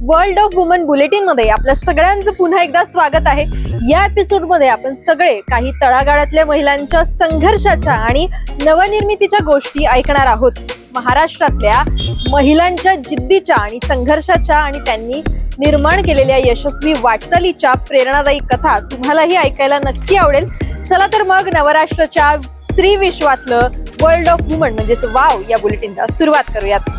World of woman bulletin मध्ये आपल्या सगळ्यांचं पुन्हा एकदा स्वागत आहे। या एपिसोड मध्ये आपण सगळे काही तळागाळातल्या महिलांच्या संघर्षाच्या आणि नवनिर्मितीच्या गोष्टी ऐकणार आहोत। महाराष्ट्रातल्या महिलांच्या जिद्दीच्या आणि संघर्षाच्या आणि त्यांनी निर्माण केलेल्या यशस्वी वाटचालीच्या प्रेरणादायी कथा तुम्हालाही ऐकायला नक्की आवडेल। चला तर मग नवराष्ट्राच्या स्त्री विश्वातलं वर्ल्ड ऑफ वुमन म्हणजेच वाव या बुलेटिनला सुरुवात करूयात।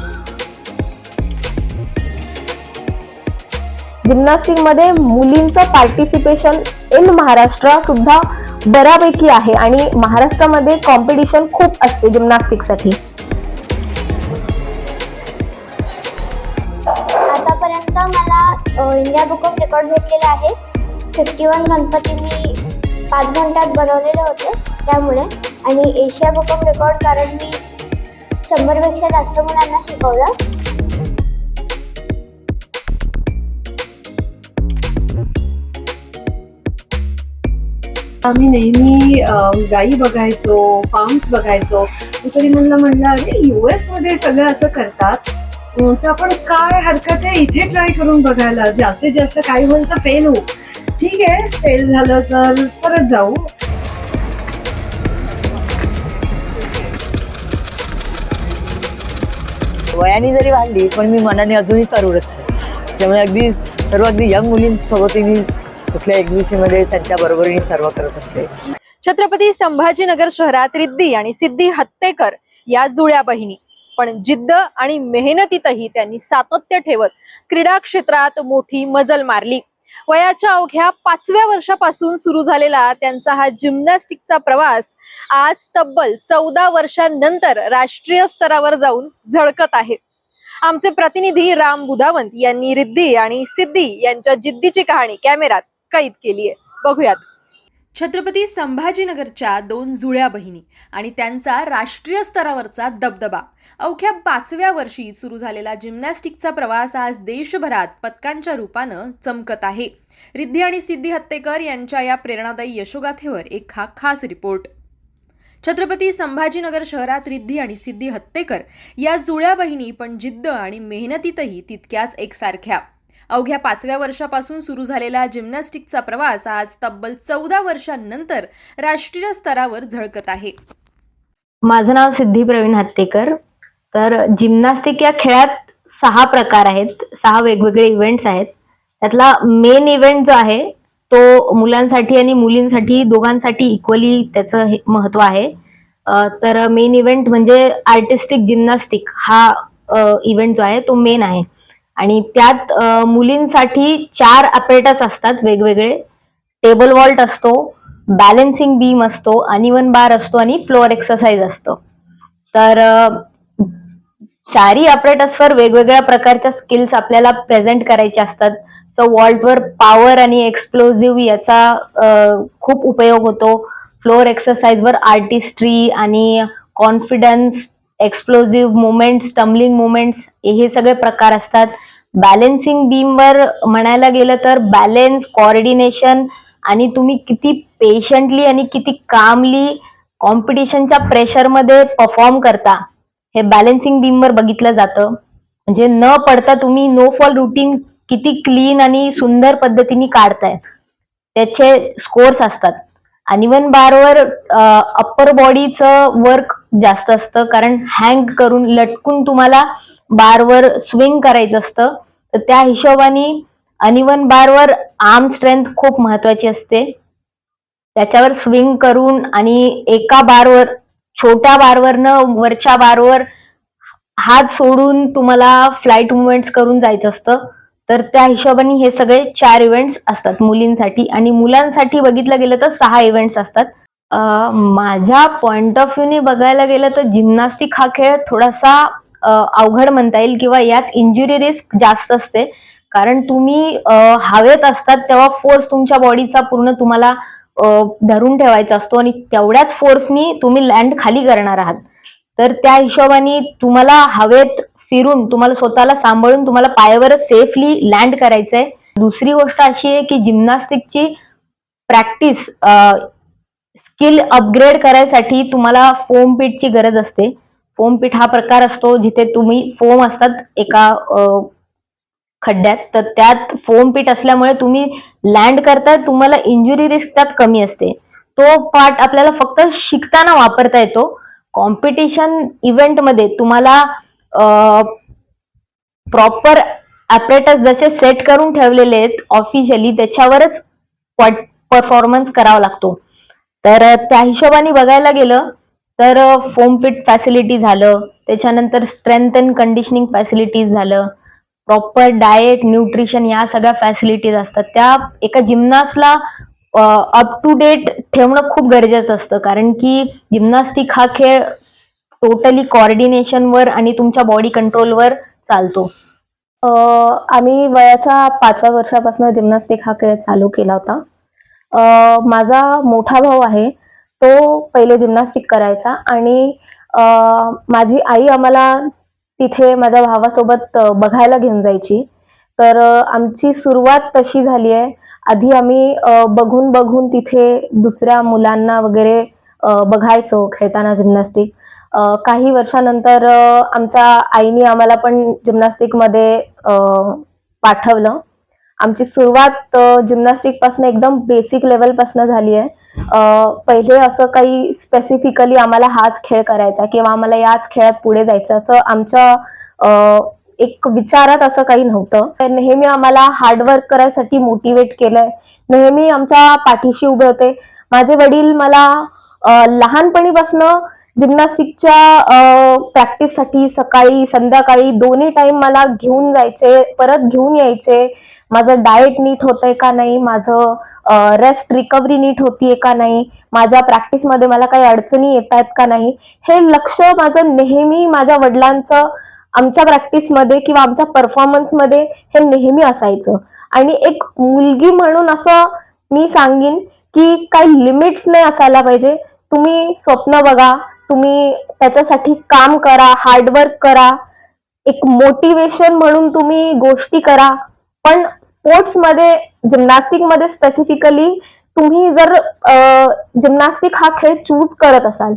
जिम्नॅस्टिक मध्ये मुलींचं पार्टिसिपेशन इन महाराष्ट्र सुद्धा बऱ्यापैकी आहे आणि महाराष्ट्रामध्ये कॉम्पिटिशन खूप असते जिम्नॅस्टिक साठी। आतापर्यंत मला इंडिया बुक ऑफ रेकॉर्ड भेटलेला आहे। 51 गणपती मी 5 घंट्यात बनवलेले होते त्यामुळे, आणि एशिया बुक ऑफ रेकॉर्ड कारण मी 100 पेक्षा जास्त मुलांना शिकवलं। आम्ही नेहमी गायी बघायचो, फार्म्स बघायचो, तरी म्हणलं अरे US मध्ये सगळं असं करतात, तर आपण काय हरकत आहे इथे ट्राय करून बघायला, जास्तीत जास्त काय होईल तर फेल होऊ, ठीक आहे फेल झालं तर परत जाऊ। वयाने जरी वाढली पण मी मनाने अजूनही तरुणच आहे, त्यामुळे अगदी यंग मुलींसोबत मी कुठल्या एक्झिबिशन मध्ये त्यांच्या बरोबरीने सर्व करत असते। छत्रपती संभाजीनगर शहरात रिद्धी आणि सिद्धी हत्तेकर या जुळ्या बहिणी, पण जिद्द आणि मेहनतीतही त्यांनी सातत्य ठेवत क्रीडा क्षेत्रात मोठी मजल मारली। वयाच्या अवघ्या 5व्या वर्षापासून सुरू झालेला त्यांचा हा जिम्नॅस्टिकचा प्रवास आज तब्बल 14 वर्षांनंतर राष्ट्रीय स्तरावर जाऊन झळकत आहे। आमचे प्रतिनिधी राम बुधावंत यांनी रिद्धी आणि सिद्धी यांच्या जिद्दीची कहाणी कॅमेऱ्यात कैद केली आहे, बघूयात। छत्रपती संभाजीनगरच्या 2 जुळ्या बहिणी आणि त्यांचा राष्ट्रीय स्तरावरचा दबदबा। अवघ्या 5व्या वर्षी सुरू झालेला जिम्नॅस्टिकचा प्रवास आज देशभरात पदकांच्या रूपानं चमकत आहे। रिद्धी आणि सिद्धी हत्तेकर यांच्या या प्रेरणादायी यशोगाथेवर एक खास रिपोर्ट। छत्रपती संभाजीनगर शहरात रिद्धी आणि सिद्धी हत्तेकर या जुळ्या बहिणी, पण जिद्द आणि मेहनतीतही तितक्याच एकसारख्या। अवघ्या 5व्या वर्षापासून सुरू झालेला जिम्नॅस्टिकचा प्रवास आज तब्बल 14 वर्षांनंतर राष्ट्रीय स्तरावर झळकत आहे। माझं नाव सिद्धी प्रवीण हत्तेकर। तर जिम्नॅस्टिक या खेळात 6 प्रकार आहेत, 6 वेगवेगळे इव्हेंट्स आहेत। त्यातला मेन इव्हेंट जो आहे तो मुलांसाठी आणि मुलींसाठी दोघांसाठी इक्वली त्याचं महत्व आहे। तर मेन इव्हेंट म्हणजे आर्टिस्टिक जिम्नॅस्टिक हा इव्हेंट जो आहे तो मेन आहे, आणि त्यात मुलींसाठी 4 ॲपरेटस असतात वेगवेगळे। टेबल वॉल्ट असतो, बॅलन्सिंग बीम असतो, अनइव्हन बार असतो आणि फ्लोअर एक्सरसाइज असतो। तर 4ही ॲपरेटसवर वेगवेगळ्या प्रकारच्या स्किल्स आपल्याला प्रेझेंट करायचे असतात। सो वॉल्टवर पॉवर आणि एक्सप्लोजिव्ह याचा खूप उपयोग होतो। फ्लोअर एक्सरसाइजवर आर्टिस्ट्री आणि confidence, explosive movements, tumbling movements हे सगळे प्रकार असतात। बॅलन्सिंग बीमवर म्हणायला गेलं तर बॅलन्स, कोऑर्डिनेशन आणि तुम्ही किती पेशंटली आणि किती कामली कॉम्पिटिशनच्या प्रेशरमध्ये परफॉर्म करता हे बॅलन्सिंग बीमवर बघितलं जातं। म्हणजे न पडता तुम्ही नो फॉल रुटीन किती क्लीन आणि सुंदर पद्धतीने काढताय त्याचे स्कोर्स असतात। अनइव्हन बारवर अप्पर बॉडीचं वर्क जास्त असतं, कारण हँग करून लटकून तुम्हाला बारवर स्विंग करायचं असतं। तर त्या हिशोबाने अनइव्हन बारवर आर्म स्ट्रेंथ खूप महत्वाची असते। त्याच्यावर स्विंग करून आणि एका बारवर, छोट्या बारवरनं वरच्या बारवर हात सोडून तुम्हाला फ्लाइट मुवमेंट्स करून जायचं असतं। तर त्या हिशोबाने हे सगळे 4 इव्हेंट्स असतात मुलींसाठी, आणि मुलांसाठी बघितलं गेलं तर 6 इव्हेंट्स असतात। माझ्या पॉइंट ऑफ व्ह्यूने बघायला गेलं तर जिम्नॅस्टिक हा खेळ थोडासा अवघड म्हणता येईल, किंवा यात इंजुरी रिस्क जास्त असते, कारण तुम्ही हवेत असतात तेव्हा फोर्स तुमच्या बॉडीचा पूर्ण तुम्हाला धरून ठेवायचा असतो, आणि तेवढ्याच फोर्सनी तुम्ही लँड खाली करणार आहात। तर त्या हिशोबाने तुम्हाला हवेत फिरून तुम्हाला स्वतःला सांभाळून तुम्हाला पायावरच सेफली लँड करायचंय। दुसरी गोष्ट अशी आहे की जिम्नॅस्टिकची प्रॅक्टिस स्किल अपग्रेड करायसाठी तुम्हाला फोम पिटची गरज असते। फोम पिट हा प्रकार असतो जिथे तुम्ही फोम असतात एका खड्ड्यात, तर त्यात फोम पिट असल्यामुळे तुम्ही लँड करताय, तुम्हाला इंजुरी रिस्क त्यात कमी असते. तो पार्ट आपल्याला फक्त शिकताना वापरता येतो. कॉम्पिटिशन इव्हेंटमध्ये तुम्हाला प्रॉपर ॲपरेटस जसे सेट करून ठेवलेले आहेत ऑफिशियली, त्याच्यावरच परफॉर्मन्स करावा लागतो. तर त्या हिशोबाने बघायला गेलं तर फोम फिट फॅसिलिटी झालं, त्याच्यानंतर स्ट्रेंथ अँड कंडिशनिंग फॅसिलिटीज झालं, प्रॉपर डाएट न्यूट्रिशन या सगळ्या फॅसिलिटीज असतात. त्या एका जिमनास्टला अप टू डेट ठेवणं खूप गरजेचं असतं, कारण की जिम्नास्टिक हा खेळ टोटली कॉर्डिनेशनवर आणि तुमच्या बॉडी कंट्रोलवर चालतो. आम्ही वयाच्या 5व्या वर्षापासून जिम्नास्टिक हा खेळ चालू केला होता. माझा मोठा भाऊ आहे, तो पहिले जिम्नास्टिक करायचा आणि माझी आई आम्हाला तिथे माझ्या भावासोबत बघायला घेऊन जायची. तर आमची सुरुवात तशी झाली आहे. आधी आम्ही बघून बघून तिथे दुसऱ्या मुलांना वगैरे बघायचो खेळताना जिम्नास्टिक. काही वर्षानंतर आमच्या आईने आम्हाला पण जिम्नास्टिकमध्ये पाठवलं. आमची सुरुवात जिम्नास्टिक पासून एकदम बेसिक लेवल पासून झाली आहे. पहिले असं काही स्पेसिफिकली आम्हाला हाच खेळ करायचा किंवा आम्हाला याच खेळात पुढे जायचं असं आमच्या एक विचारात असं काही नव्हतं. नेहमी आम्हाला हार्डवर्क करायसाठी मोटिवेट केलंय, नेहमी आमच्या पाठीशी उभे होते. माझे वडील मला लहानपणीपासून जिम्नास्टिकच्या प्रॅक्टिससाठी सकाळी संध्याकाळी दोन्ही टाइम मला घेऊन जायचे, परत घेऊन यायचे. माझं डाएट नीट होतंय का नाही, माझं रेस्ट रिकव्हरी नीट होतीये का नाही, माझ्या प्रॅक्टिसमध्ये मला काही अडचणी येत आहेत का नाही, हे लक्ष माझं नेहमी माझ्या वडिलांचं आमच्या प्रॅक्टिसमध्ये किंवा आमच्या परफॉर्मन्समध्ये हे नेहमी असायचं. आणि एक मुलगी म्हणून असं मी सांगेन की काही लिमिट्स नाही असायला पाहिजे. तुम्ही स्वप्न बघा, तुम्ही त्याच्यासाठी काम करा, हार्डवर्क करा, एक मोटिवेशन म्हणून तुम्ही गोष्टी करा. पण स्पोर्ट्समध्ये जिम्नास्टिकमध्ये स्पेसिफिकली तुम्ही जर जिम्नास्टिक हा खेळ चूज करत असाल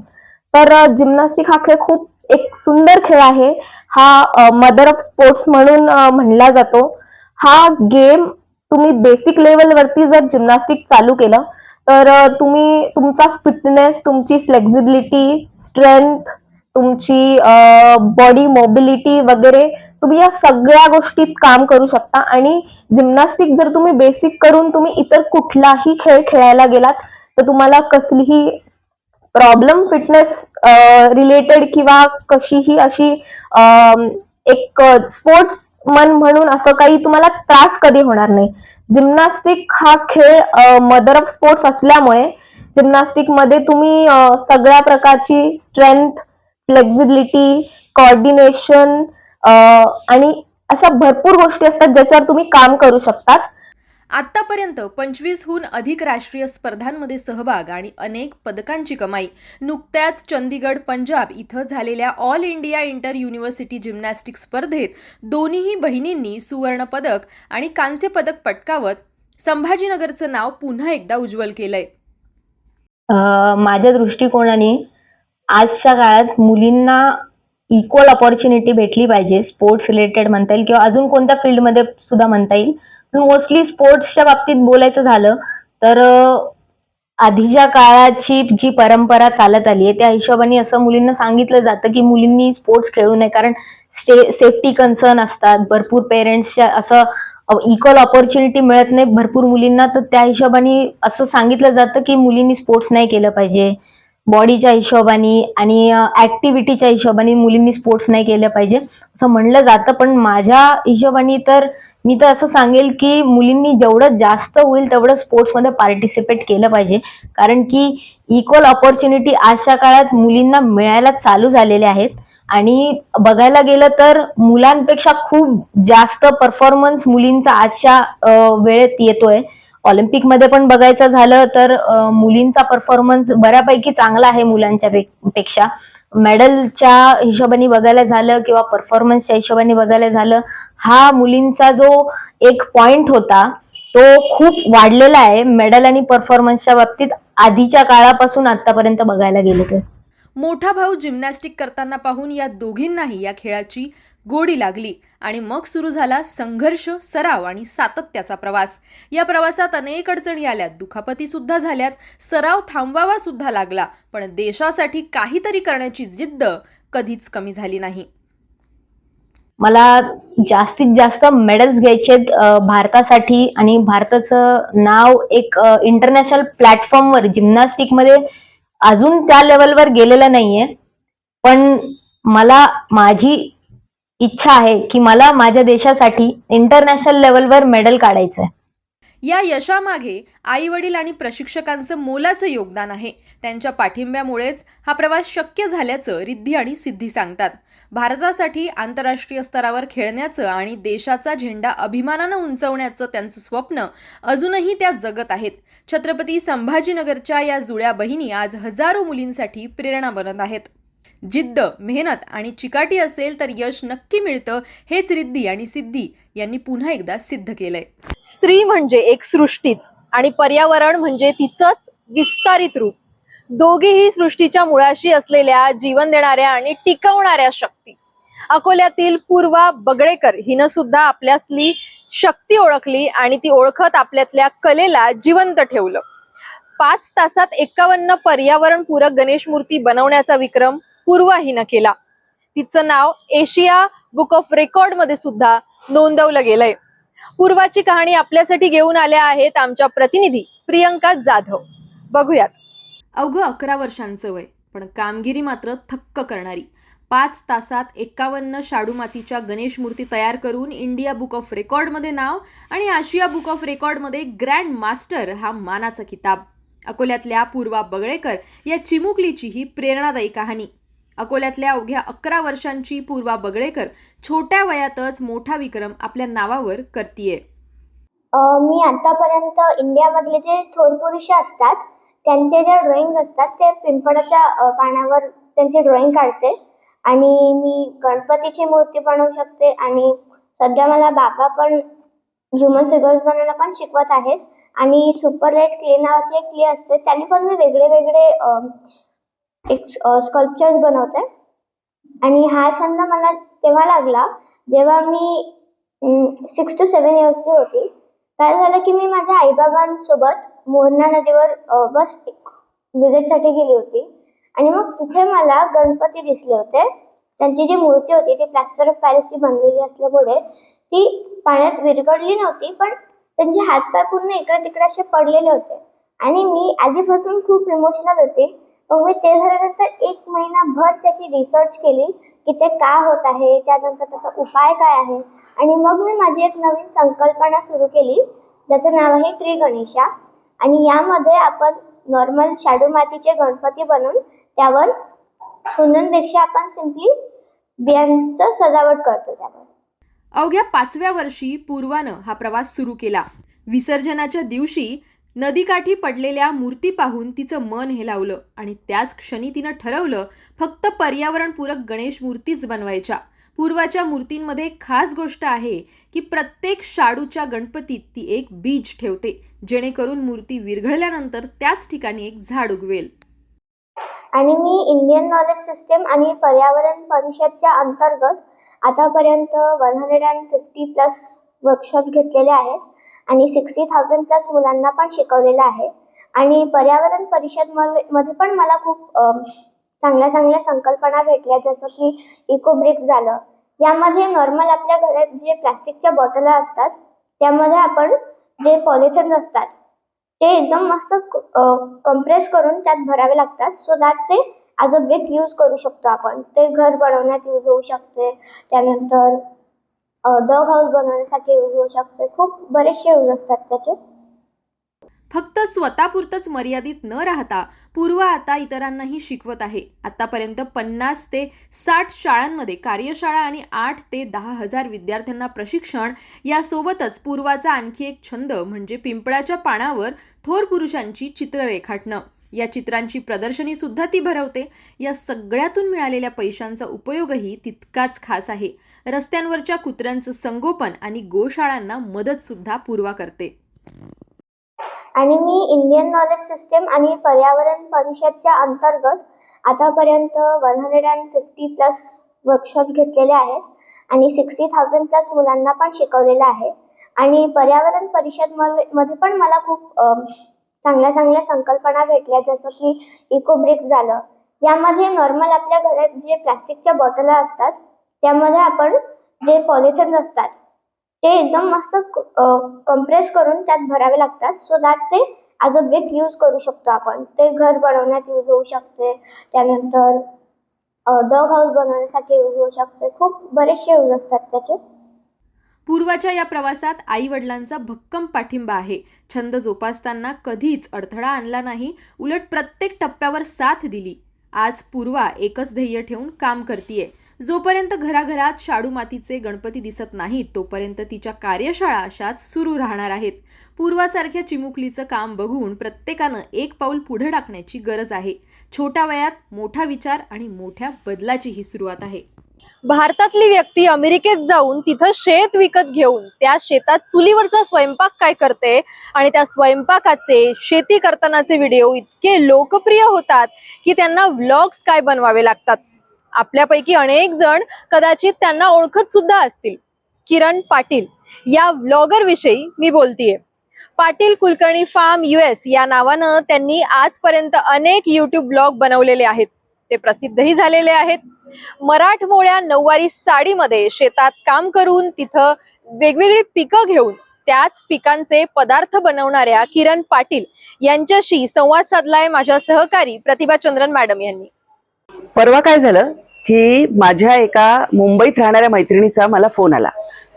तर जिम्नास्टिक हा खेळ खूप एक सुंदर खेळ आहे. हा मदर ऑफ स्पोर्ट्स म्हणून म्हणला जातो. हा गेम तुम्ही बेसिक लेवलवरती जर जिम्नास्टिक चालू केलं तर तुम्ही तुमचा फिटनेस, तुमची फ्लेक्झिबिलिटी, स्ट्रेंथ, तुमची बॉडी मोबिलिटी वगैरे तुम्ही या सगळ्या गोष्टीत काम करू शकता. आणि जिम्नास्टिक जर तुम्ही बेसिक करून तुम्ही इतर कुठलाही खेळ खेळायला गेलात तर तुम्हाला कसलीही प्रॉब्लेम फिटनेस रिलेटेड किंवा कशीही अशी एक स्पोर्ट्समन म्हणून असं काही तुम्हाला त्रास कधी होणार नाही. जिम्नास्टिक हा खेळ मदर ऑफ स्पोर्ट्स असल्यामुळे जिम्नास्टिकमध्ये तुम्ही सगळ्या प्रकारची स्ट्रेंथ, फ्लेक्झिबिलिटी, कोऑर्डिनेशन आणि अशा भरपूर गोष्टी असतात ज्याच्यावर तुम्ही काम करू शकतात. आतापर्यंत 25हून अधिक राष्ट्रीय स्पर्धांमध्ये सहभाग आणि अनेक पदकांची कमाई. नुकत्याच चंदीगड, पंजाब इथं झालेल्या all India inter university gymnastic स्पर्धेत दोन्ही बहिणींनी सुवर्ण पदक आणि कांस्य पदक पटकावत संभाजीनगरचं नाव पुन्हा एकदा उज्ज्वल केलंय. माझ्या दृष्टिकोनाने आजच्या काळात मुलींना इक्वल ऑपॉर्च्युनिटी भेटली पाहिजे. स्पोर्ट्स रिलेटेड म्हणता येईल किंवा अजून कोणत्या फील्डमध्ये सुद्धा म्हणता येईल. मोस्टली स्पोर्ट्सच्या बाबतीत बोलायचं झालं तर आधीच्या काळाची जी परंपरा चालत आली आहे त्या हिशोबाने असं मुलींना सांगितलं जातं की मुलींनी स्पोर्ट्स खेळू नये, कारण सेफ्टी कन्सर्न असतात. भरपूर पेरेंट्सच्या असं इक्वल ऑपॉर्च्युनिटी मिळत नाही भरपूर मुलींना, तर त्या हिशोबाने असं सांगितलं जातं की मुलींनी स्पोर्ट्स नाही केलं पाहिजे. बॉडीच्या हिशोबाने आणि ऍक्टिव्हिटीच्या हिशोबाने मुलींनी स्पोर्ट्स नाही केलं पाहिजे असं म्हणलं जातं. पण माझ्या हिशोबाने तर मी तर असं सांगेल की मुलींनी जेवढं जास्त होईल तेवढं स्पोर्ट्समध्ये पार्टिसिपेट केलं पाहिजे, कारण की इक्वल ऑपॉर्च्युनिटी आजच्या काळात मुलींना मिळायला चालू झालेल्या आहेत. आणि बघायला गेलं तर मुलांपेक्षा खूप जास्त परफॉर्मन्स मुलींचा आजच्या वेळेत येतोय. ऑलिम्पिकमध्ये पण बघायचं झालं तर मुलींचा परफॉर्मन्स बऱ्यापैकी चांगला आहे मुलांच्या पेक्षा. मेडलच्या हिशोबाने बघायला झालं किंवा परफॉर्मन्सच्या हिशोबाने बघायला झालं, हा मुलींचा जो एक पॉइंट होता तो खूप वाढलेला आहे मेडल आणि परफॉर्मन्सच्या बाबतीत आधीच्या काळापासून आतापर्यंत बघायला गेलं तर. मोठा भाऊ जिम्नॅस्टिक करताना पाहून या दोघींनाही या खेळाची गोडी लागली आणि मग सुरू झाला संघर्ष, सराव आणि सातत्याचा प्रवास. या प्रवासात अनेक अडचणी आल्यात, दुखापती सुद्धा झाल्यात, सराव थांबवावा सुद्धा लागला, पण देशासाठी काहीतरी करण्याची जिद्द कधीच कमी झाली नाही. मला जास्तीत जास्त मेडल्स घ्यायचेत भारतासाठी, आणि भारताचं नाव एक इंटरनॅशनल प्लॅटफॉर्मवर जिम्नॅस्टिकमध्ये अजून त्या लेवलवर गेलेलं नाहीये. पण मला माझी इच्छा आहे की मला माझ्या देशासाठी इंटरनॅशनल लेवलवर मेडल काढायचंय. या यशामागे आई वडील आणि प्रशिक्षकांचं मोलाचं योगदान आहे. त्यांच्या पाठिंब्यामुळेच हा प्रवास शक्य झाल्याचं रिद्धी आणि सिद्धी सांगतात. भारतासाठी आंतरराष्ट्रीय स्तरावर खेळण्याचं आणि देशाचा झेंडा अभिमानानं उंचवण्याचं त्यांचं स्वप्न अजूनही त्या जगत आहेत. छत्रपती संभाजीनगरच्या या जुळ्या बहिणी आज हजारो मुलींसाठी प्रेरणा बनत आहेत. जिद्द, मेहनत आणि चिकाटी असेल तर यश नक्की मिळतं, हेच रिद्धी आणि सिद्धी यांनी पुन्हा एकदा सिद्ध केलंय. स्त्री म्हणजे एक सृष्टीच आणि पर्यावरण म्हणजे तिचंच विस्तारित रूप. दोघेही सृष्टीच्या मुळाशी असलेल्या जीवन देणाऱ्या आणि टिकवणाऱ्या शक्ती. अकोल्यातील पूर्वा बगळेकर हिनं सुद्धा आपल्यातली शक्ती ओळखली आणि ती ओळखत आपल्यातल्या कलेला जिवंत ठेवलं. 5 तासात 51 पर्यावरणपूरक गणेश मूर्ती बनवण्याचा विक्रम पूर्वा हिनं केला. तिचं नाव एशिया बुक ऑफ रेकॉर्ड मध्ये सुद्धा नोंदवलं गेलंय. पूर्वाची कहाणी आपल्यासाठी घेऊन आल्या आहेत आमच्या प्रतिनिधी प्रियंका जाधव. बघूयात. अवघं 11 वर्षांचं वय, पण कामगिरी मात्र थक्क करणारी. 5 तासात 51 शाडू मातीच्या गणेश मूर्ती तयार करून इंडिया बुक ऑफ रेकॉर्डमध्ये नाव आणि आशिया बुक ऑफ रेकॉर्डमध्ये ग्रँड मास्टर हा मानाचा किताब. अकोल्यातल्या पूर्वा बगळेकर या चिमुकलीची ही प्रेरणादायी कहाणी. अकोल्यातल्या अवघ्या 11 वर्षांची पूर्वा बगळेकर छोट्या वयातच मोठा विक्रम आपल्या नावावर करतीये. मी आतापर्यंत इंडियामधले जे थोर पुरुष असतात त्यांचे जे ड्रॉइंग असतात ते पिंपळाच्या पानावर त्यांचे ड्रॉइंग काढते, आणि मी गणपतीची मूर्ती बनवू शकते, आणि सध्या मला बाबा पण ह्युमन फिगर्स बनवायला पण शिकवत आहेत, आणि सुपर लाईट क्ले नावाची एक क्ले असते त्याने पण मी वेगळे वेगळे स्कल्पचर्स बनवते. आणि हा छंद मला तेव्हा लागला जेव्हा मी 6 to 7 इयर्सची होती. काय झालं की मी माझ्या आईबाबांसोबत मोरणा नदीवर बस विजिटसाठी गेली होती, आणि मग तिथे मला गणपती दिसले होते. त्यांची जी मूर्ती होती ती प्लॅस्टर ऑफ पॅरिसची बनलेली असल्यामुळे ती पाण्यात विरघळली नव्हती, पण त्यांचे हातपाय पूर्ण इकडे तिकडे असे पडलेले होते, आणि मी आधीपासून खूप इमोशनल होते. मग मी ते झाल्यानंतर 1 महिनाभर त्याची रिसर्च केली की ते का होत आहे, त्यानंतर त्याचा उपाय काय आहे, आणि मग मी माझी एक नवीन संकल्पना सुरू केली ज्याचं नाव आहे ट्री गणेशा. आणि यामध्ये आपण नॉर्मल शाडू मातीचे गणपती बनवून त्यावर कुंदनपेक्षा आपण सिम्पली बियांचं सजावट करतो त्यावर. अवघ्या 5व्या वर्षी पूर्वानं हा प्रवास सुरू केला. विसर्जनाच्या दिवशी नदीकाठी पडलेल्या मूर्ती पाहून तिचं मन हेलावलं आणि त्याच क्षणी तिनं ठरवलं फक्त पर्यावरणपूरक गणेश मूर्तीच बनवायच्या. पूर्वाच्या मूर्तींमध्ये खास गोष्ट आहे की प्रत्येक शाडूच्या गणपतीत ती एक बीज ठेवते, जेणेकरून मूर्ती विरघळल्यानंतर त्याच ठिकाणी एक झाड उगवेल. आणि मी इंडियन नॉलेज सिस्टम आणि पर्यावरण परिषदच्या अंतर्गत आतापर्यंत 150+ वर्कशॉप घेतलेले आहेत, आणि 60,000+ मुलांना पण शिकवलेलं आहे. आणि पर्यावरण परिषद मध्ये पण मला खूप चांगल्या चांगल्या संकल्पना भेटल्या, जसं की इको ब्रिक झालं. यामध्ये नॉर्मल आपल्या घरात जे प्लास्टिकच्या बॉटल असतात त्यामध्ये आपण जे पॉलिथिन असतात ते एकदम मस्त कम्प्रेस करून त्यात भरावे लागतात, सो दॅट ते ॲज अ ब्रिक यूज करू शकतो आपण. ते घर बनवण्यात यूज होऊ शकते, त्यानंतर डॉग हाऊस बनवण्यासाठी यूज होऊ शकते. खूप बरेचसे यूज असतात त्याचे. फक्त स्वतःपुरतंच मर्यादित न राहता पूर्वा आता इतरांनाही शिकवत आहे. आतापर्यंत 50 ते 60 शाळांमध्ये कार्यशाळा आणि 8 ते 10,000 विद्यार्थ्यांना प्रशिक्षण. यासोबतच पूर्वाचा आणखी एक छंद म्हणजे पिंपळाच्या पानावर थोर पुरुषांची चित्र रेखाटणं. या चित्रांची प्रदर्शनी सुद्धा ती भरवते. या सगळ्यातून मिळालेल्या पैशांचा उपयोगही तितकाच खास आहे. रस्त्यांवरच्या कुत्र्यांचं संगोपन आणि गोशाळांना मदत सुद्धा पूर्वा करते. आणि मी इंडियन नॉलेज सिस्टम आणि पर्यावरण परिषदच्या अंतर्गत आतापर्यंत 150+ वर्कशॉप घेतलेले आहेत, आणि 60,000 प्लस मुलांना पण शिकवलेलं आहे. आणि पर्यावरण परिषद मध्ये पण मला खूप चांगल्या चांगल्या संकल्पना भेटल्या, जसं की इको ब्रिक झालं. यामध्ये नॉर्मल आपल्या घरात जे प्लास्टिकच्या बॉटल्या असतात त्यामध्ये आपण जे पॉलिथिन असतात ते एकदम मस्त कम्प्रेस करून त्यात भरावे लागतात, सो दॅट ते ॲज अ ब्रिक यूज करू शकतो आपण. ते घर बनवण्यात यूज होऊ शकते, त्यानंतर डॉग हाऊस बनवण्यासाठी यूज होऊ शकते. खूप बरेचसे यूज असतात त्याचे. पूर्वाच्या या प्रवासात आई वडिलांचा भक्कम पाठिंबा आहे. छंद जोपासताना कधीच अडथळा आणला नाही, उलट प्रत्येक टप्प्यावर साथ दिली. आज पूर्वा एकच ध्येय ठेवून काम करतीये. जोपर्यंत घराघरात शाडू मातीचे गणपती दिसत नाहीत तोपर्यंत तिच्या कार्यशाळा अशाच सुरू राहणार आहेत. पूर्वासारख्या चिमुकलीचं काम बघून प्रत्येकानं एक पाऊल पुढे टाकण्याची गरज आहे. छोट्या वयात मोठा विचार आणि मोठ्या बदलाची ही सुरुवात आहे. भारतातली व्यक्ती अमेरिकेत जाऊन तिथं शेत विकत घेऊन त्या शेतात चुलीवरचा स्वयंपाक काय करते आणि त्या स्वयंपाकाचे शेती करतानाचे व्हिडिओ इतके लोकप्रिय होतात की त्यांना व्लॉग्स काय बनवावे लागतात. आपल्यापैकी अनेक जण कदाचित त्यांना ओळखत सुद्धा असतील. किरण पाटील या व्लॉगर विषयी मी बोलतीये. पाटील कुलकर्णी फार्म US या नावानं त्यांनी आजपर्यंत अनेक YouTube ब्लॉग बनवलेले आहेत. ते प्रसिद्धही झालेले आहेत. मराठमोळ्या नऊवारी साडीमध्ये शेतात काम करून तिथं वेगवेगळी पिकं घेऊन त्याच पिकांचे पदार्थ बनवणाऱ्या किरण पाटील यांच्याशी संवाद साधलाय माझ्या सहकारी प्रतिभा चंद्रन मॅडम यांनी. परवा काय झालं की माझ्या एका मुंबईत राहणाऱ्या मैत्रिणीचा मला फोन आला.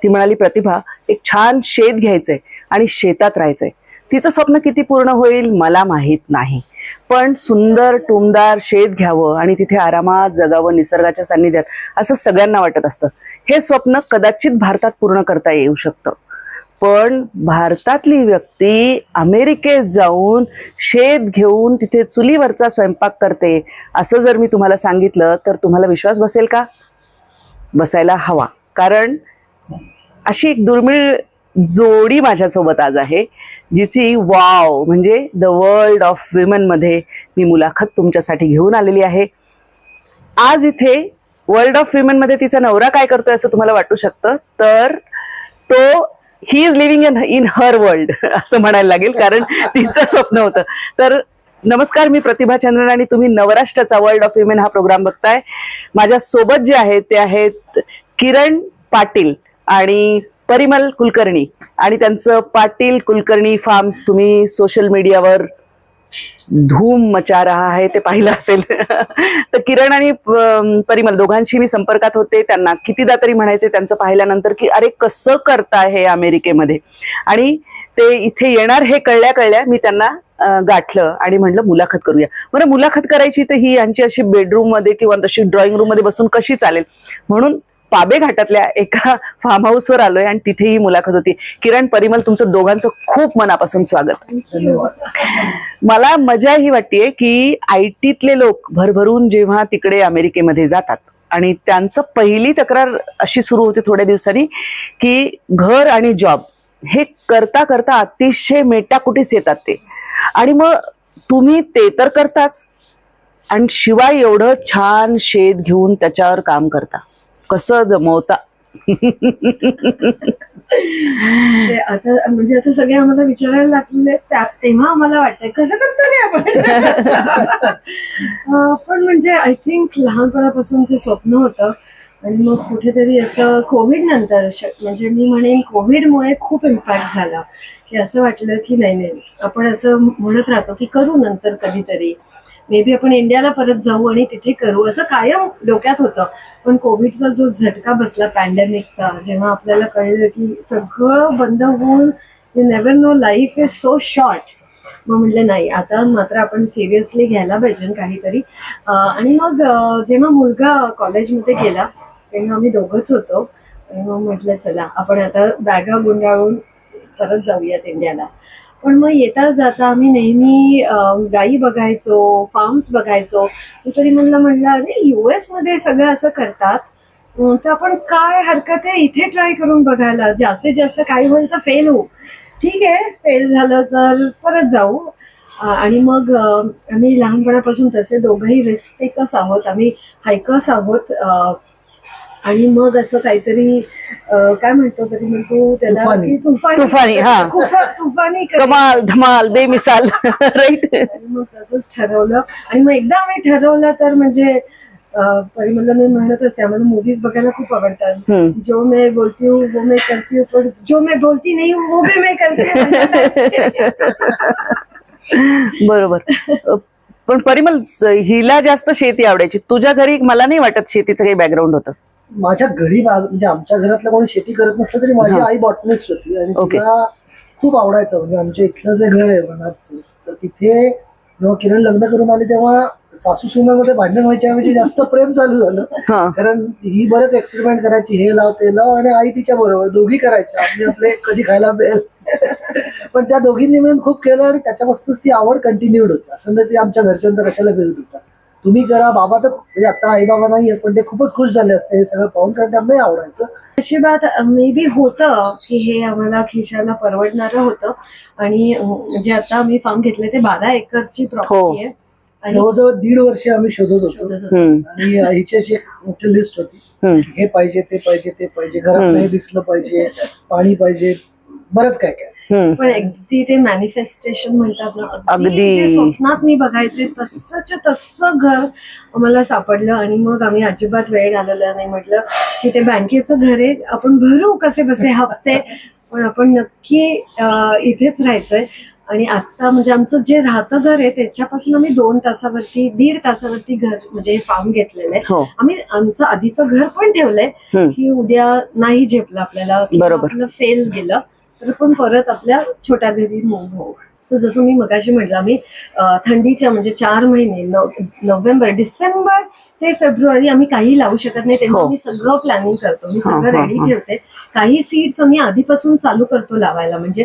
ती म्हणाली, प्रतिभा, एक छान शेत घ्यायचंय आणि शेतात राहायचंय. तिचं स्वप्न किती पूर्ण होईल मला माहित नाही, पण सुंदर टुमदार शेत घ्यावं आणि तिथे आरामात जगावं निसर्गाच्या सान्निध्यात, असं सगळ्यांना वाटत असतं. हे स्वप्न कदाचित भारतात पूर्ण करता येऊ शकतं, पण भारतातली व्यक्ती अमेरिकेत जाऊन शेत घेऊन तिथे चुलीवरचा स्वयंपाक करते असं जर मी तुम्हाला सांगितलं तर तुम्हाला विश्वास बसेल का? बसायला हवा. कारण अशी एक दुर्मिळ जोडी माझ्यासोबत आज आहे, जिची वाव म्हणजे द वर्ल्ड ऑफ विमेन मध्ये मी मुलाखत तुमच्यासाठी घेऊन आलेली आहे. आज इथे वर्ल्ड ऑफ विमेन मध्ये तिचा नवरा काय करतोय असं तुम्हाला वाटू शकतं, तर तो he is living in her world असं म्हणायला लागेल, कारण तिचं स्वप्न होतं. तर नमस्कार, मी प्रतिभा चंद्रन आणि तुम्ही नवराष्ट्राचा वर्ल्ड ऑफ विमेन हा प्रोग्राम बघताय. माझ्या सोबत जे आहेत ते आहेत किरण पाटील आणि परिमल कुलकर्णी, आणि त्यांचं पाटील कुलकर्णी फार्म्स तुम्ही सोशल मीडियावर धूम मचा रहा है ते पाहिलं असेल. तर किरण आणि परिमल दोघांशी मी संपर्कात होते. त्यांना कितीदा तरी म्हणायचे त्यांचं पाहिल्यानंतर की अरे कसं करताय हे अमेरिकेमध्ये, आणि ते इथे येणार हे कळल्या मी त्यांना गाठलं आणि म्हटलं मुलाखत करूया. बरं, मुलाखत करायची तर ही यांची अशी बेडरूम मध्ये किंवा तशी ड्रॉइंग रूम मध्ये बसून कशी चालेल, म्हणून पाबे घाटातल्या एका फार्म हाऊसवर आलोय आणि तिथे ही मुलाखत होती. किरण, परिमल, तुमचं दोघांचं खूप मनापासून स्वागत. मला मजा ही वाटतेय की IT लोक भरभरून जेव्हा तिकडे अमेरिकेमध्ये जातात आणि त्यांचं पहिली तक्रार अशी सुरू होते थोड्या दिवसांनी की घर आणि जॉब हे करता करता अतिशय मेटाकुटीस येतात ते, आणि मग तुम्ही ते तर करताच आणि शिवाय एवढं छान शेत घेऊन त्याच्यावर काम करता, कसं जमवता? आता म्हणजे आता सगळे आम्हाला विचारायला लागले, तेव्हा आम्हाला वाटतंय कसं करतो रे आपण. पण म्हणजे आय थिंक लहानपणापासून ते स्वप्न होतं, आणि मग कुठेतरी असं कोविड नंतर म्हणजे मी म्हणेन कोविडमुळे खूप इम्पॅक्ट झाला, की असं वाटलं की नाही आपण असं म्हणत राहतो की करू नंतर कधीतरी, मे बी आपण इंडियाला परत जाऊ आणि तिथे करू, असं कायम डोक्यात होतं. पण कोविडचा जो झटका बसला पॅन्डेमिकचा, जेव्हा आपल्याला कळलं की सगळं बंद होऊन you never know life is so short, मग म्हटलं नाही आता मात्र आपण सिरियसली घ्यायला पाहिजे काहीतरी. आणि मग जेव्हा मुलगा कॉलेजमध्ये गेला तेव्हा आम्ही दोघंच होतो, आणि मग म्हटलं चला आपण आता बॅगा गुंडाळून परत जाऊयात इंडियाला. पण मग येता जाता आम्ही नेहमी गायी बघायचो, फार्म्स बघायचो. तरी म्हणलं अरे US मध्ये सगळं असं करतात, तर आपण काय हरकत आहे इथे ट्राय करून बघायला, जास्तीत जास्त काही होईल तर फेल होऊ, ठीक आहे फेल झालं तर परत जाऊ. आणि मग आम्ही लहानपणापासून तसे दोघंही रिस्क टेकर्स आहोत, आम्ही हायकर्स आहोत, आणि मग असं काहीतरी काय म्हणतो तरी म्हणतो त्याला तुफानी. की तुफानी, हा. तुफानी करेल. कमाल धमाल बेमिसाल राईट. आणि मग तसंच ठरवलं आणि मग एकदा आम्ही ठरवलं तर म्हणजे परिमलला मी म्हणत असते आम्हाला मूवीज बघायला खूप आवडतात. जो मैं बोलती हूँ वो मैं करती हूँ पण जो मैं बोलती नहीं हूँ वो भी मैं करती हूँ. बरोबर. पण परिमल, हिला जास्त शेती आवडायची. तुझ्या घरी मला नाही वाटत शेतीचं काही बॅकग्राऊंड होतं. माझ्या घरी म्हणजे आमच्या घरातलं कोणी शेती करत नसलं तरी माझी आई बॉटनिस्ट होती आणि Okay. तिला खूप आवडायचं. म्हणजे आमच्या इथलं जे घर आहे वनाचं, तर तिथे जेव्हा किरण लग्न करून आली तेव्हा सासू सुनामध्ये भांडण व्हायच्या ऐवजी जास्त प्रेम चालू झालं. हा. कारण ही बरेच एक्सपेरिमेंट करायची, हे लाव ते लाव, आणि आई तिच्या बरोबर दोघी करायच्या. आम्ही आपले कधी खायला मिळेल. पण त्या दोघींनी मिळून खूप केलं आणि त्याच्यापासून ती आवड कंटिन्यूड होती. असं नाही ती आमच्या घरच्यांचा कशाला फिरत होता, तुम्ही करा बाबा. तर म्हणजे आता आई बाबा नाहीये पण ते खूपच खुश झाले असते हे सगळं पाहून, कारण त्यांना नाही आवडायचं. नशिबात मे बी होतं की हे आम्हाला खिशाला परवडणारं होतं. आणि म्हणजे आता आम्ही फार्म घेतले ते 12 एकरची प्रॉपर्टी आहे. आणि जवळजवळ 1.5 वर्ष आम्ही शोधत होतो आणि हिची अशी एक मोठी लिस्ट होती. हे पाहिजे ते पाहिजे ते पाहिजे, घरात नाही दिसलं पाहिजे, पाणी पाहिजे, बरंच काय काय. पण अगदी ते मॅनिफेस्टेशन म्हणतात ना, अगदी. जे स्वप्नात मी बघायचे तसंच्या तसं घर आम्हाला सापडलं. आणि मग आम्ही अजिबात वेळ घालवला नाही. म्हटलं की ते बँकेचं घर आहे, आपण भरू कसे बसे हप्ते, पण आपण नक्की इथेच राहायचंय. आणि आता म्हणजे आमचं जे राहतं घर आहे त्याच्यापासून आम्ही 1.5 तासावरती घर म्हणजे फार्म घेतलेलं आहे. हो. आम्ही आमचं आधीचं घर पण ठेवलंय की उद्या नाही झेपलं आपल्याला, बरोबर. आपलं फेल गेलं तर पण परत आपल्या छोट्या घरी मूव्ह होऊ. सो जसं मी मगाशी म्हटलं, आम्ही थंडीच्या म्हणजे 4 महिने नोव्हेंबर, डिसेंबर ते फेब्रुवारी आम्ही काही लावू शकत नाही. तेव्हा आम्ही सगळं प्लॅनिंग करतो, मी सगळं रेडी ठेवते. काही सीड्स आम्ही आधीपासून चालू करतो लावायला. म्हणजे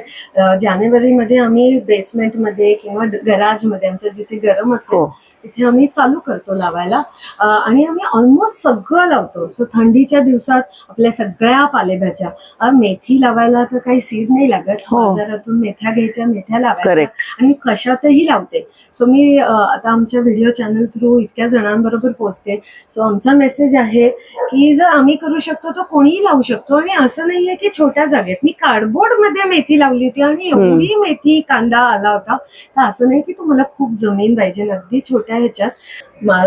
जानेवारीमध्ये आम्ही बेसमेंटमध्ये किंवा गॅराजमध्ये आमच्या जिथे गरम असेल तिथे आम्ही चालू करतो लावायला. आणि आम्ही ऑलमोस्ट सगळं लावतो. सो थंडीच्या दिवसात आपल्या सगळ्या पालेभाज्या, मेथी लावायला तर काही सीड नाही लागत, बाजारातून मेथ्या घ्यायच्या, मेथ्या लावायच्या आणि कशातही लावते. सो मी आता आमच्या व्हिडिओ चॅनल थ्रू इतक्या जणांबरोबर पोहोचते. सो आमचा मेसेज आहे की जर आम्ही करू शकतो तर कोणीही लावू शकतो. आणि असं नाहीये की छोट्या जागेत, मी कार्डबोर्ड मध्ये मेथी लावली होती आणि एवढी मेथी कांदा आला होता. तर असं नाही की तुम्हाला खूप जमीन पाहिजे, अगदी छोट्या ह्याच्यात.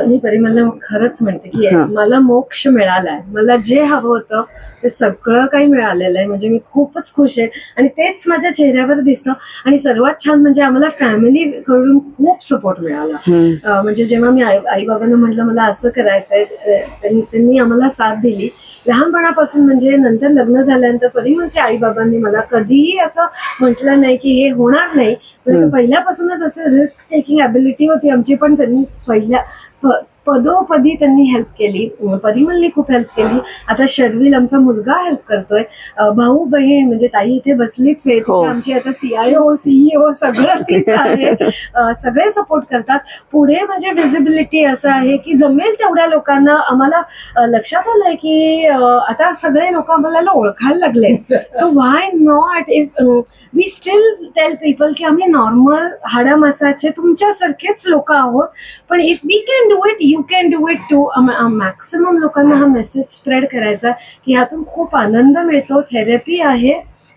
मी परिमलला खरंच म्हणते की मला मोक्ष मिळालाय, मला जे हवं होतं ते सगळं काही मिळालेलं आहे. म्हणजे मी खूपच खुश आहे आणि तेच माझ्या चेहऱ्यावर दिसतं. आणि सर्वात छान म्हणजे आम्हाला फॅमिली कडून खूप सपोर्ट मिळाला. म्हणजे जेव्हा मी आई बाबांना म्हटलं मला असं करायचंय, त्यांनी आम्हाला साथ दिली लहानपणापासून. म्हणजे नंतर लग्न झाल्यानंतर परिमलच्या आई बाबांनी मला कधीही असं म्हटलं नाही की हे होणार नाही. म्हणजे पहिल्यापासूनच असं रिस्क टेकिंग ॲबिलिटी होती आमची. पण त्यांनी पदोपदी त्यांनी हेल्प केली. परिमलनी खूप हेल्प केली. आता शर्विल आमचा मुलगा हेल्प करतोय. भाऊ बहीण म्हणजे ताई इथे बसलीच आहे, आमची आता CIO CEO सगळं तीच आहे. सगळे सपोर्ट करतात. पुढे म्हणजे विजिबिलिटी असं आहे की जमेल तेवढ्या लोकांना. आम्हाला लक्षात आलंय की आता सगळे लोक आम्हाला ओळखायला लागले. So why not if we still tell people की आम्ही नॉर्मल हाडामासाचे तुमच्यासारखेच लोक आहोत, पण if we can do it you can do it too. Maximum लोकांना हा मेसेज स्प्रेड करायचा की ह्यातून खूप आनंद मिळतो. थेरपी आहे,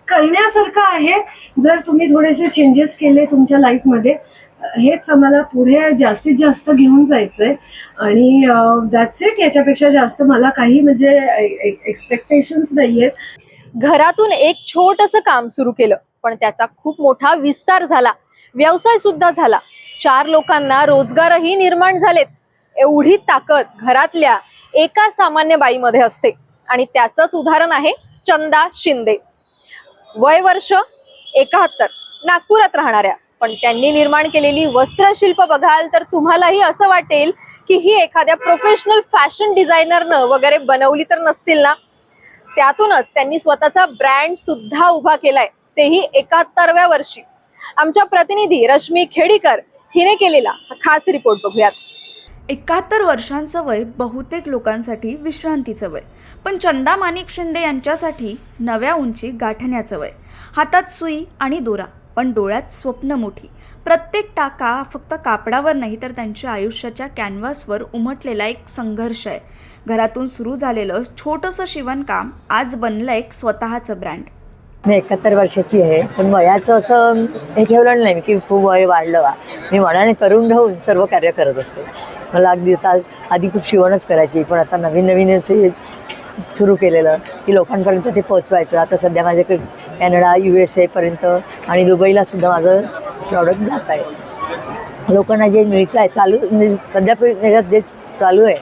करण्यासारखं आहे. जर तुम्ही थोडेसे चेंजेस केले तुमच्या लाईफमध्ये, हेच आम्हाला पुढे जास्तीत जास्त घेऊन जायचंय. आणि दॅट्स इट. याच्यापेक्षा जास्त मला काही म्हणजे एक्सपेक्टेशन्स नाहीयेत. घरातून एक छोटंसं काम सुरू केलं पण त्याचा खूप मोठा विस्तार झाला, व्यवसाय सुद्धा झाला, 4 लोकांना रोजगारही निर्माण झालेत. एवढी ताकद घरातल्या एका सामान्य बाईमध्ये असते आणि त्याचंच उदाहरण आहे चंदा शिंदे. वय वर्ष 71, नागपुरात राहणाऱ्या. पण त्यांनी निर्माण केलेली वस्त्रशिल्प बघाल तर तुम्हालाही असं वाटेल की ही एखाद्या प्रोफेशनल फॅशन डिझायनरनं वगैरे बनवली तर नसतील ना. त्यातूनच त्यांनी स्वतःचा ब्रँड सुद्धा उभा केलाय, तेही 71व्या वर्षी. आमच्या प्रतिनिधी रश्मी खेडीकर हिने केलेला हा खास रिपोर्ट बघूयात. 71 वर्षांचं वय बहुतेक लोकांसाठी विश्रांतीचं वय, पण चंदा माणिक शिंदे यांच्यासाठी नव्या उंची गाठण्याचं वय. हातात सुई आणि दोरा, पण डोळ्यात स्वप्न मोठी. प्रत्येक टाका फक्त कापडावर नाही तर त्यांच्या आयुष्याच्या कॅनव्हासवर उमटलेला एक संघर्ष आहे. घरातून सुरू झालेलं छोटंसं शिवणकाम आज बनलं एक स्वतःचं ब्रँड. मी 71 वर्षाची आहे, पण वयाचं असं हे ठेवलं नाही की खूप वय वाढलं वा. मी मनाने तरुण राहून सर्व कार्य करत असते. मला अगदी आधी खूप शिवणच करायची, पण आता नवीन असे सुरू केलेलं की लोकांपर्यंत ते पोहोचवायचं. आता सध्या माझ्याकडे कॅनडा, USA पर्यंत आणि दुबईला सुद्धा माझं प्रॉडक्ट जात आहे. लोकांना जे मिळतं आहे चालू, म्हणजे सध्या त्याच्यात जे चालू आहे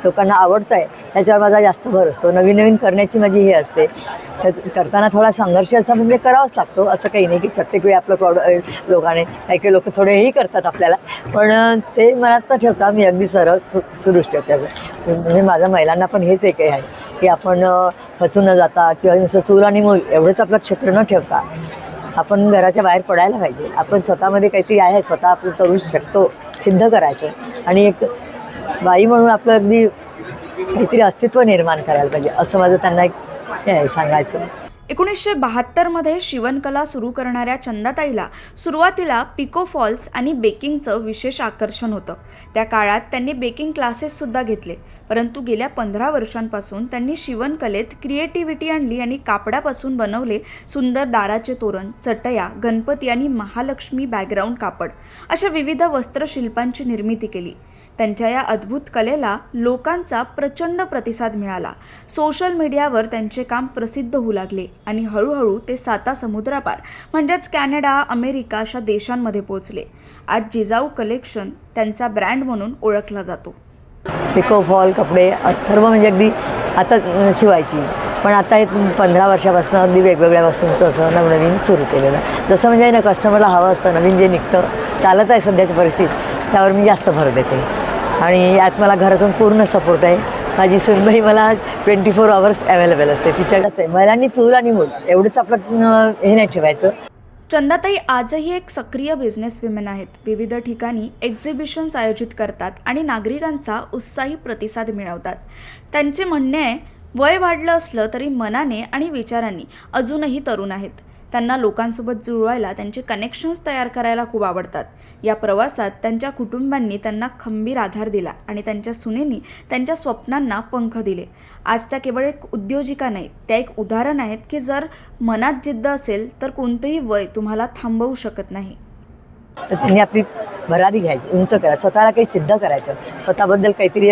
लोकांना आवडतं आहे त्याच्यावर माझा जास्त भर असतो. नवीन करण्याची माझी हे असते. करताना थोडा संघर्ष असा म्हणजे करावाच लागतो. असं काही नाही की प्रत्येक वेळी आपलं प्रॉडक्ट लोकांनी काही लोक थोडेही करतात आपल्याला, पण ते मनात न ठेवता मी अगदी सरळ सुरूच ठेवते. म्हणजे माझ्या महिलांना पण हेच एक आहे की आपण खचून न जाता किंवा नुसतं चूल आणि मूल एवढंच आपलं क्षेत्र न ठेवता आपण घराच्या बाहेर पडायला पाहिजे. आपण स्वतःमध्ये काहीतरी आहे, स्वतः आपण करू शकतो सिद्ध करायचं आणि एक बाई म्हणून आपलं अगदी काहीतरी अस्तित्व निर्माण करायला पाहिजे, असं माझं त्यांना एक हे आहे सांगायचं. 1972मध्ये शिवणकला सुरू करणाऱ्या चंदाताईला सुरुवातीला पिको फॉल्स आणि बेकिंगचं विशेष आकर्षण होतं. त्या काळात त्यांनी बेकिंग क्लासेससुद्धा घेतले, परंतु गेल्या 15 वर्षांपासून त्यांनी शिवणकलेत क्रिएटिव्हिटी आणली आणि कापडापासून बनवले सुंदर दाराचे तोरण, चटया, गणपती आणि महालक्ष्मी बॅकग्राऊंड कापड अशा विविध वस्त्रशिल्पांची निर्मिती केली. त्यांच्या या अद्भुत कलेला लोकांचा प्रचंड प्रतिसाद मिळाला. सोशल मीडियावर त्यांचे काम प्रसिद्ध होऊ लागले आणि हळूहळू ते 7 समुद्रापार म्हणजेच कॅनडा, अमेरिका अशा देशांमध्ये पोहोचले. आज जिजाऊ कलेक्शन त्यांचा ब्रँड म्हणून ओळखला जातो. पिको फॉल कपडे सर्व म्हणजे अगदी आता शिवायची, पण आता हे 15 वर्षापासून अगदी वेगवेगळ्या वस्तूंचं असं नवनवीन सुरू केलेलं. जसं म्हणजे ना कस्टमरला हवं असतं, नवीन जे निघतं चालत आहे सध्याची परिस्थिती त्यावर मी जास्त भर देते आणि यात मला घरातून पूर्ण सपोर्ट आहे. माझी सुनबाई मला 24 आवर्स अवेलेबल असते, तिच्याकडेच आहे. महिलांनी चूल आणि मूल एवढंच आपलं हे नाही ठेवायचं. चंदाताई आजही एक सक्रिय बिझनेस विमेन आहेत. विविध ठिकाणी एक्झिबिशन्स आयोजित करतात आणि नागरिकांचा उत्साही प्रतिसाद मिळवतात. त्यांचे म्हणणे आहे, वय वाढलं असलं तरी मनाने आणि विचारांनी अजूनही तरुण आहेत. त्यांना लोकांसोबत जुळवायला, त्यांचे कनेक्शन्स तयार करायला खूप आवडतात. या प्रवासात त्यांच्या कुटुंबांनी त्यांना खंबीर आधार दिला आणि त्यांच्या सुनेनी त्यांच्या स्वप्नांना पंख दिले. आज त्या केवळ एक उद्योजिका नाहीत, त्या एक उदाहरण आहेत की जर मनात जिद्द असेल तर कोणतंही वय तुम्हाला थांबवू शकत नाही. तर त्यांनी आपली भरारी घ्यायची, उंच करायचं, स्वतःला काही सिद्ध करायचं, स्वतःबद्दल काहीतरी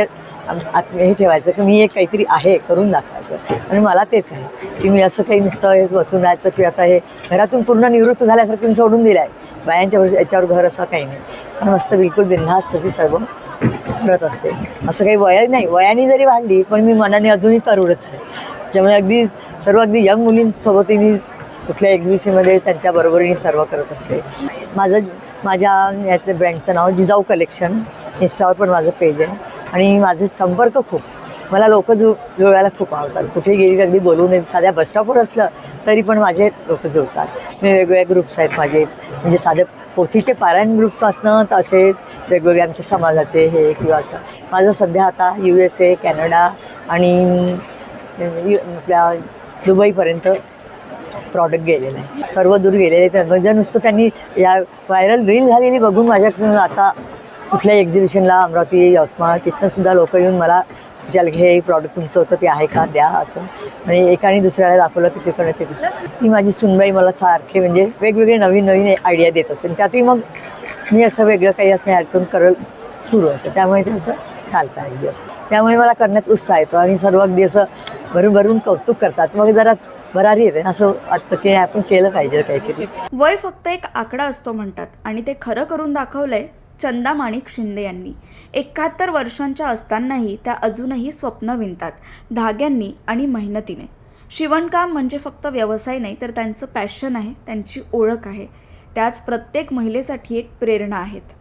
हे ठेवायचं की मी एक काहीतरी आहे करून दाखवायचं. आणि मला तेच आहे की मी असं काही नुसतं हे बसून राहायचं की आता हे घरातून पूर्ण निवृत्त झाल्यासारखं मी सोडून दिलं आहे. बायांच्या याच्यावर घर असं काही नाही, पण मस्त बिलकुल बिनधास्त ती सर्व करत असते. असं काही वय नाही, वयाने जरी वाढली पण मी मनाने अजूनही तरुणच आहे. त्यामुळे अगदी यंग मुलींसोबत मी कुठल्या एक्झिबिशनमध्ये त्यांच्या बरोबरीने सर्व करत असते. माझ्या याचं ब्रँडचं नाव जिजाऊ कलेक्शन. इंस्टावर पण माझं पेज आहे आणि माझे संपर्क खूप, मला लोक जुळवायला खूप आवडतात. कुठेही गेली अगदी बोलू नये, साध्या बसस्टॉपवर असलं तरी पण माझे लोक जुळतात. मी वेगवेगळे ग्रुप्स आहेत माझे, म्हणजे साधे पोथीचे पारायण ग्रुप्सपासनं तर असे वेगवेगळे आमच्या समाजाचे हे किंवा असं. माझं सध्या आता USA, कॅनडा आणि आपल्या दुबईपर्यंत प्रॉडक्ट गेलेलं आहे. सर्व दूर गेलेले तर म्हणजे नुसतं त्यांनी या व्हायरल रील झालेली बघून माझ्याकडून आता कुठल्याही एक्झिबिशनला अमरावती, यवतमाळ तिथनं सुद्धा लोक येऊन मला हे प्रॉडक्ट तुमचं होतं ते आहे का द्या असं. आणि एकाने दुसऱ्याला दाखवलं की तिकडे ते ती माझी सुनबाई मला सारखे म्हणजे वेगवेगळे नवीन आयडिया देत असते. त्यातही मग मी असं वेगळं काही असं ॲड करून सुरू असतं. त्यामुळे ते असं चालतं अगदी असं. त्यामुळे मला करण्यात उत्साह येतो आणि सर्व अगदी असं भरून कौतुक करतात. मग जरा भरारी येते, असं वाटतं की आपण केलं पाहिजे काहीतरी. वय फक्त एक आकडा असतो म्हणतात आणि ते खरं करून दाखवलंय चंदा माणिक शिंदे यांनी. 71 वर्षांच्या असतानाही त्या अजूनही स्वप्न विणतात धाग्यांनी आणि मेहनतीने. शिवणकाम म्हणजे फक्त व्यवसाय नाही तर त्यांचं पॅशन आहे, त्यांची ओळख आहे. त्याच प्रत्येक महिलेसाठी एक प्रेरणा आहेत.